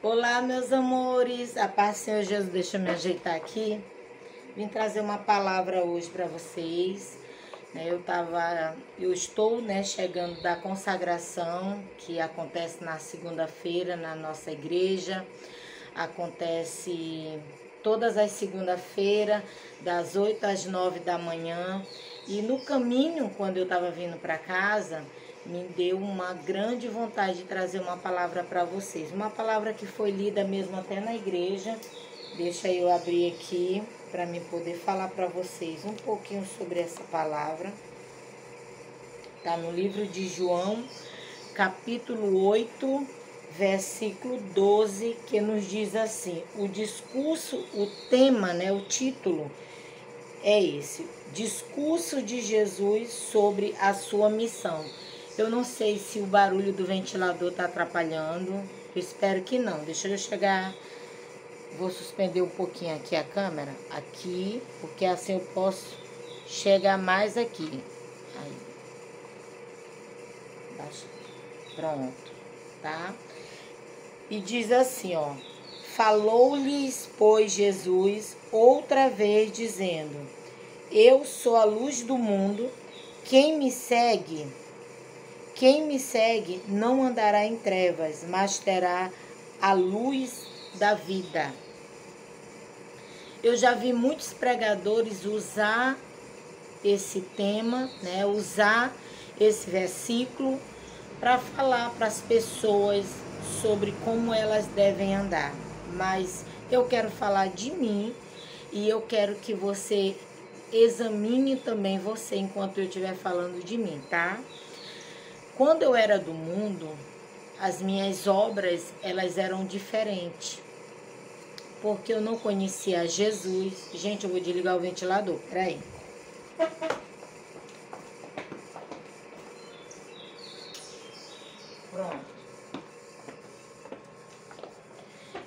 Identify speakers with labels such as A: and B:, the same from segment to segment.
A: Olá, meus amores, a paz do Senhor Jesus, deixa eu me ajeitar aqui. Vim trazer uma palavra hoje para vocês. Eu estou, chegando da consagração que acontece na segunda-feira na nossa igreja. Acontece todas as segunda-feiras, das 8 às 9 da manhã. E no caminho, quando eu estava vindo para casa, me deu uma grande vontade de trazer uma palavra para vocês. Uma palavra que foi lida mesmo até na igreja. Deixa eu abrir aqui para me poder falar para vocês um pouquinho sobre essa palavra. Está no livro de João, capítulo 8, versículo 12, que nos diz assim: o discurso, o tema, o título é esse: discurso de Jesus sobre a sua missão. Eu não sei se o barulho do ventilador está atrapalhando, eu espero que não. Deixa eu chegar, vou suspender um pouquinho aqui a câmera, aqui, porque assim eu posso chegar mais aqui. Aí. Baixa. Pronto, tá? E diz assim, ó: falou-lhes, pois, Jesus outra vez, dizendo: eu sou a luz do mundo, quem me segue não andará em trevas, mas terá a luz da vida. Eu já vi muitos pregadores usar esse tema, usar esse versículo para falar para as pessoas sobre como elas devem andar. Mas eu quero falar de mim e eu quero que você examine também você enquanto eu estiver falando de mim, tá? Quando eu era do mundo, as minhas obras, elas eram diferentes. Porque eu não conhecia Jesus. Gente, eu vou desligar o ventilador, peraí. Pronto.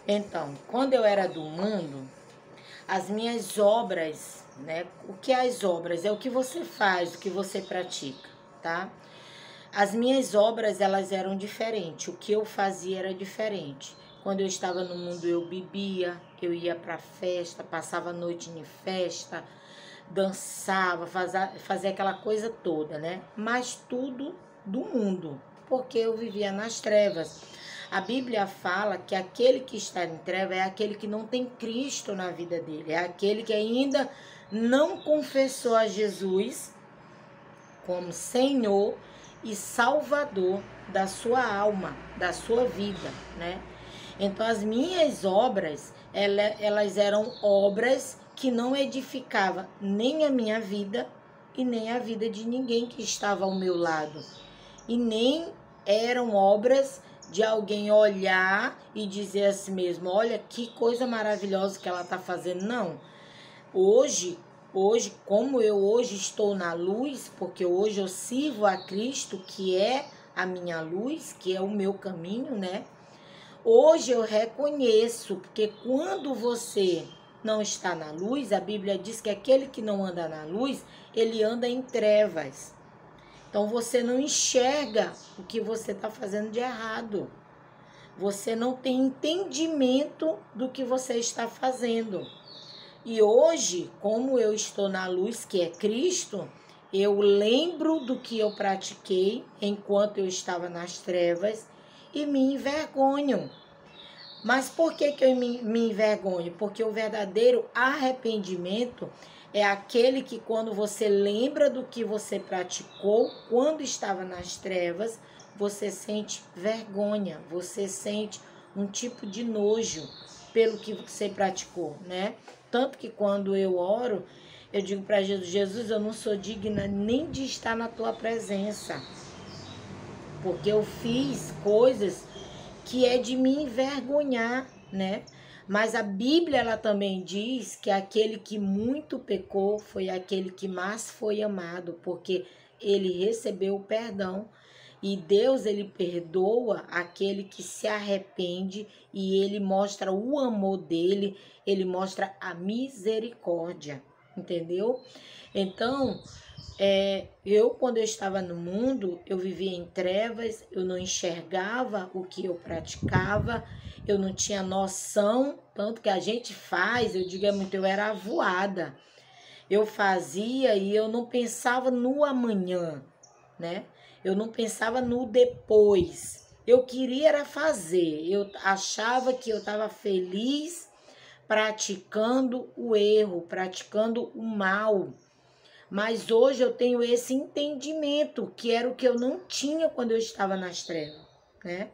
A: Então, quando eu era do mundo, as minhas obras, o que é as obras? É o que você faz, o que você pratica, tá? As minhas obras, elas eram diferentes, o que eu fazia era diferente. Quando eu estava no mundo, eu bebia, eu ia para festa, passava a noite em festa, dançava, fazia aquela coisa toda, Mas tudo do mundo, porque eu vivia nas trevas. A Bíblia fala que aquele que está em treva é aquele que não tem Cristo na vida dele, é aquele que ainda não confessou a Jesus como Senhor e Salvador da sua alma, da sua vida, Então as minhas obras, elas eram obras que não edificavam nem a minha vida e nem a vida de ninguém que estava ao meu lado. E nem eram obras de alguém olhar e dizer a si mesmo: olha que coisa maravilhosa que ela está fazendo. Não. Hoje, como eu hoje estou na luz, porque hoje eu sirvo a Cristo, que é a minha luz, que é o meu caminho, Hoje eu reconheço, porque quando você não está na luz, a Bíblia diz que aquele que não anda na luz, ele anda em trevas. Então você não enxerga o que você está fazendo de errado. Você não tem entendimento do que você está fazendo. E hoje, como eu estou na luz, que é Cristo, eu lembro do que eu pratiquei enquanto eu estava nas trevas e me envergonho. Mas por que eu me envergonho? Porque o verdadeiro arrependimento é aquele que, quando você lembra do que você praticou quando estava nas trevas, você sente vergonha, você sente um tipo de nojo pelo que você praticou, Tanto que quando eu oro, eu digo para Jesus: Jesus, eu não sou digna nem de estar na tua presença, porque eu fiz coisas que é de me envergonhar, Mas a Bíblia, ela também diz que aquele que muito pecou foi aquele que mais foi amado, porque ele recebeu o perdão. E Deus, ele perdoa aquele que se arrepende e ele mostra o amor dele, ele mostra a misericórdia. entendeu? Então, quando eu estava no mundo, eu vivia em trevas, eu não enxergava o que eu praticava, eu não tinha noção, tanto que a gente faz, eu digo muito, eu era avoada. Eu fazia e eu não pensava no amanhã, né? Eu não pensava no depois. Eu queria era fazer. Eu achava que eu estava feliz praticando o erro, praticando o mal. Mas hoje eu tenho esse entendimento, que era o que eu não tinha quando eu estava nas trevas, né?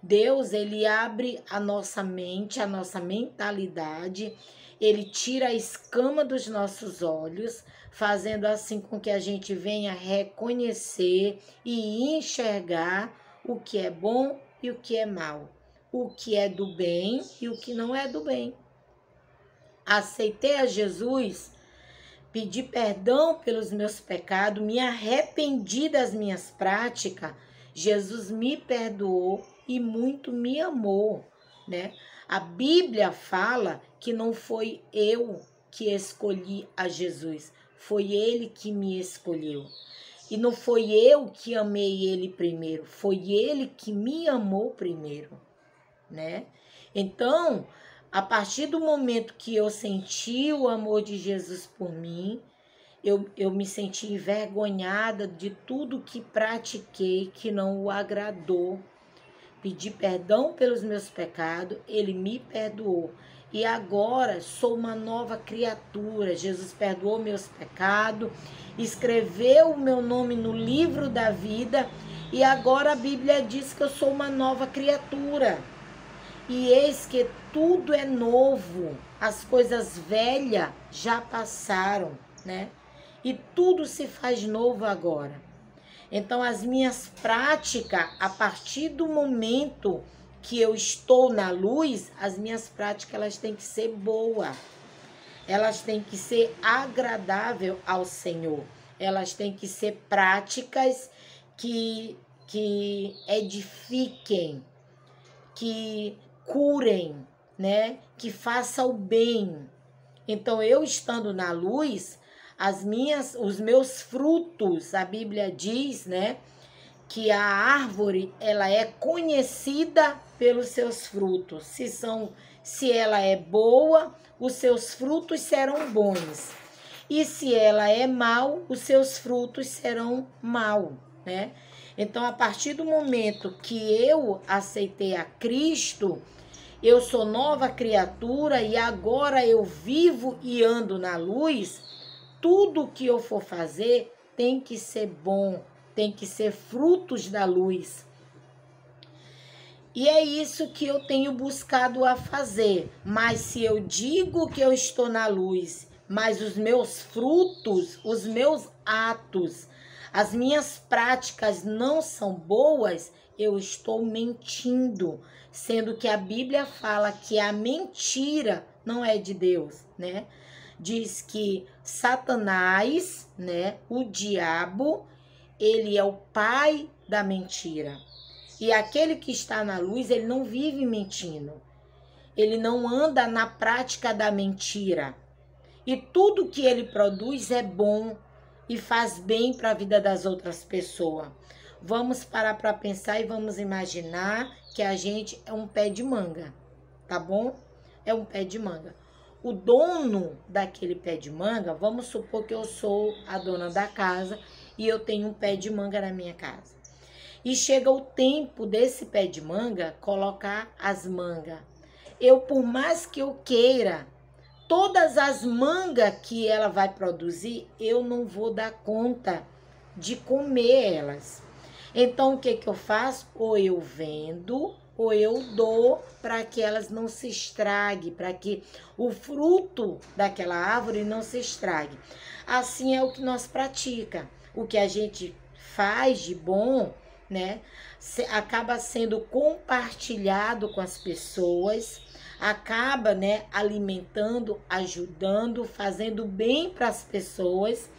A: Deus, ele abre a nossa mente, a nossa mentalidade, ele tira a escama dos nossos olhos, fazendo assim com que a gente venha reconhecer e enxergar o que é bom e o que é mal, o que é do bem e o que não é do bem. Aceitei a Jesus, pedi perdão pelos meus pecados, me arrependi das minhas práticas, Jesus me perdoou e muito me amou, né? A Bíblia fala que não foi eu que escolhi a Jesus, foi ele que me escolheu. E não foi eu que amei ele primeiro, foi ele que me amou primeiro, né? Então, a partir do momento que eu senti o amor de Jesus por mim, eu me senti envergonhada de tudo que pratiquei que não o agradou. Pedi perdão pelos meus pecados, ele me perdoou. E agora sou uma nova criatura. Jesus perdoou meus pecados, escreveu o meu nome no livro da vida e agora a Bíblia diz que eu sou uma nova criatura. E eis que tudo é novo, as coisas velhas já passaram, né? E tudo se faz novo agora. Então, as minhas práticas, a partir do momento que eu estou na luz, as minhas práticas elas têm que ser boas. Elas têm que ser agradável ao Senhor. Elas têm que ser práticas que edifiquem, que curem, né? Que façam o bem. Então, eu estando na luz, os meus frutos, a Bíblia diz, né, que a árvore ela é conhecida pelos seus frutos. Se ela é boa, os seus frutos serão bons. E se ela é mal, os seus frutos serão mal, né? Então, a partir do momento que eu aceitei a Cristo, eu sou nova criatura e agora eu vivo e ando na luz, tudo que eu for fazer tem que ser bom, tem que ser frutos da luz. E é isso que eu tenho buscado a fazer. Mas se eu digo que eu estou na luz, mas os meus frutos, os meus atos, as minhas práticas não são boas, eu estou mentindo, sendo que a Bíblia fala que a mentira não é de Deus, né? Diz que Satanás, né, o diabo, ele é o pai da mentira. E aquele que está na luz, ele não vive mentindo. Ele não anda na prática da mentira. E tudo que ele produz é bom e faz bem para a vida das outras pessoas. Vamos parar para pensar e vamos imaginar que a gente é um pé de manga, tá bom? É um pé de manga. O dono daquele pé de manga, vamos supor que eu sou a dona da casa e eu tenho um pé de manga na minha casa. E chega o tempo desse pé de manga colocar as mangas. Eu, por mais que eu queira, todas as mangas que ela vai produzir, eu não vou dar conta de comer elas. Então, o que eu faço? Ou eu vendo, ou eu dou para que elas não se estraguem, para que o fruto daquela árvore não se estrague. Assim é o que nós pratica. O que a gente faz de bom, né, acaba sendo compartilhado com as pessoas, acaba, né, alimentando, ajudando, fazendo bem para as pessoas,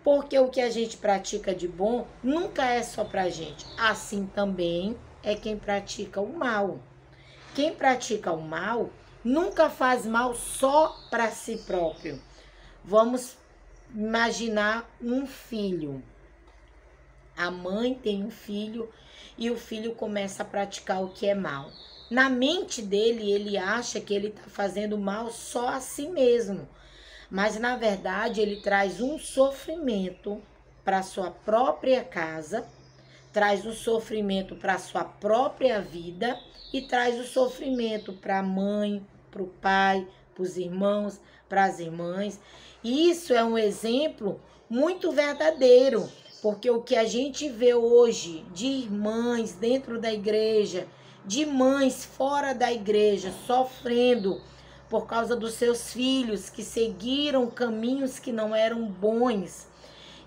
A: porque o que a gente pratica de bom nunca é só para a gente. Assim também é quem pratica o mal. Quem pratica o mal nunca faz mal só para si próprio. Vamos imaginar um filho. A mãe tem um filho e o filho começa a praticar o que é mal. Na mente dele, ele acha que ele está fazendo mal só a si mesmo. Mas, na verdade, ele traz um sofrimento para sua própria casa, traz um sofrimento para sua própria vida e traz o sofrimento para a mãe, para o pai, para os irmãos, para as irmãs. E isso é um exemplo muito verdadeiro, porque o que a gente vê hoje de irmãs dentro da igreja, de mães fora da igreja, sofrendo por causa dos seus filhos que seguiram caminhos que não eram bons,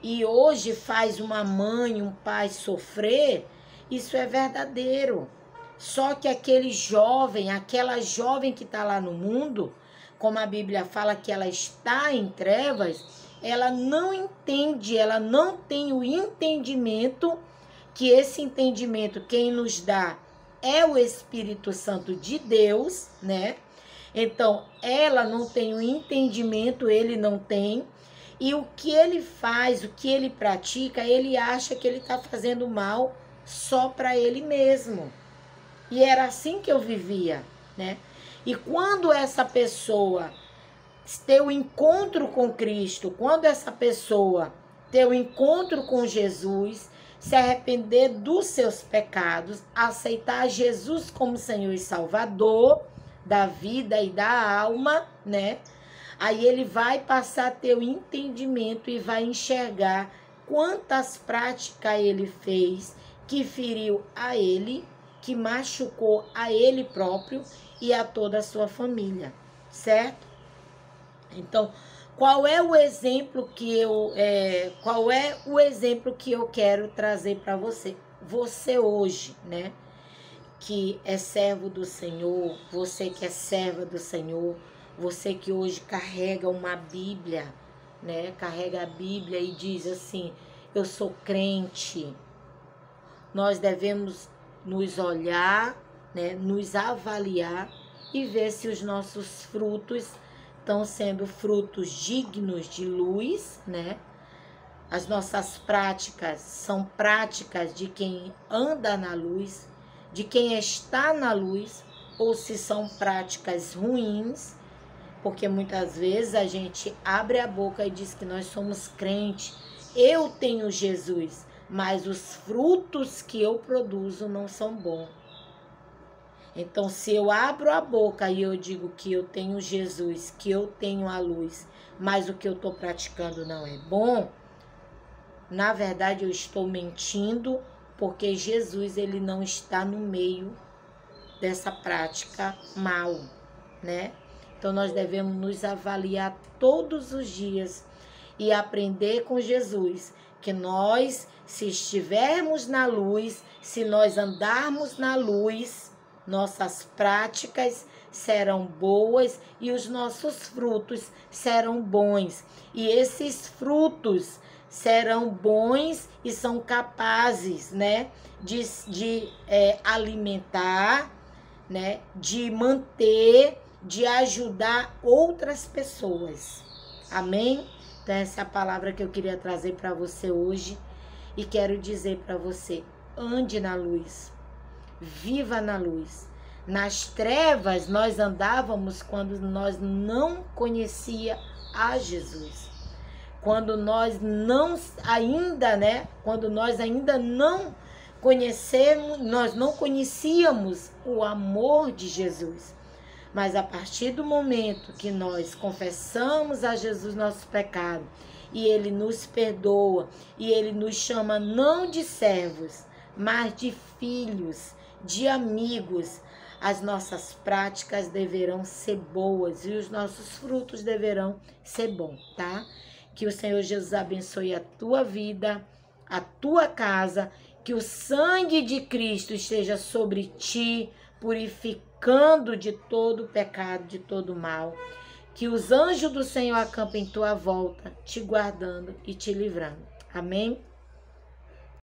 A: e hoje faz uma mãe, um pai sofrer, isso é verdadeiro. Só que aquele jovem, aquela jovem que está lá no mundo, como a Bíblia fala que ela está em trevas, ela não entende, ela não tem o entendimento, que esse entendimento quem nos dá é o Espírito Santo de Deus, né? Então, ela não tem o entendimento, ele não tem, e o que ele faz, o que ele pratica, ele acha que ele está fazendo mal só para ele mesmo. E era assim que eu vivia, né? E quando essa pessoa ter o encontro com Cristo, quando essa pessoa ter o encontro com Jesus, se arrepender dos seus pecados, aceitar Jesus como Senhor e Salvador da vida e da alma, né? Aí ele vai passar a ter o entendimento e vai enxergar quantas práticas ele fez que feriu a ele, que machucou a ele próprio e a toda a sua família, certo? Então, qual é o exemplo que eu quero trazer para você? Você hoje, né, que é servo do Senhor, você que é serva do Senhor, você que hoje carrega uma Bíblia, né, carrega a Bíblia e diz assim: eu sou crente. Nós devemos nos olhar, né, nos avaliar e ver se os nossos frutos estão sendo frutos dignos de luz, né? As nossas práticas são práticas de quem anda na luz, de quem está na luz, ou se são práticas ruins, porque muitas vezes a gente abre a boca e diz que nós somos crentes, eu tenho Jesus, mas os frutos que eu produzo não são bons. Então, se eu abro a boca e eu digo que eu tenho Jesus, que eu tenho a luz, mas o que eu estou praticando não é bom, na verdade eu estou mentindo, porque Jesus ele não está no meio dessa prática mal, né? Então, nós devemos nos avaliar todos os dias e aprender com Jesus, que nós, se estivermos na luz, se nós andarmos na luz, nossas práticas serão boas e os nossos frutos serão bons. E esses frutos serão bons e são capazes, né, de alimentar, né, de manter, de ajudar outras pessoas. Amém? Então, essa é a palavra que eu queria trazer para você hoje. E quero dizer para você: ande na luz. Viva na luz. Nas trevas nós andávamos quando nós não conhecia a Jesus. Quando nós ainda não conhecemos, nós não conhecíamos o amor de Jesus. Mas a partir do momento que nós confessamos a Jesus nossos pecados e ele nos perdoa e ele nos chama não de servos, mas de filhos, de amigos, as nossas práticas deverão ser boas e os nossos frutos deverão ser bons, tá? Que o Senhor Jesus abençoe a tua vida, a tua casa, que o sangue de Cristo esteja sobre ti, purificando de todo pecado, de todo mal. Que os anjos do Senhor acampem em tua volta, te guardando e te livrando. Amém?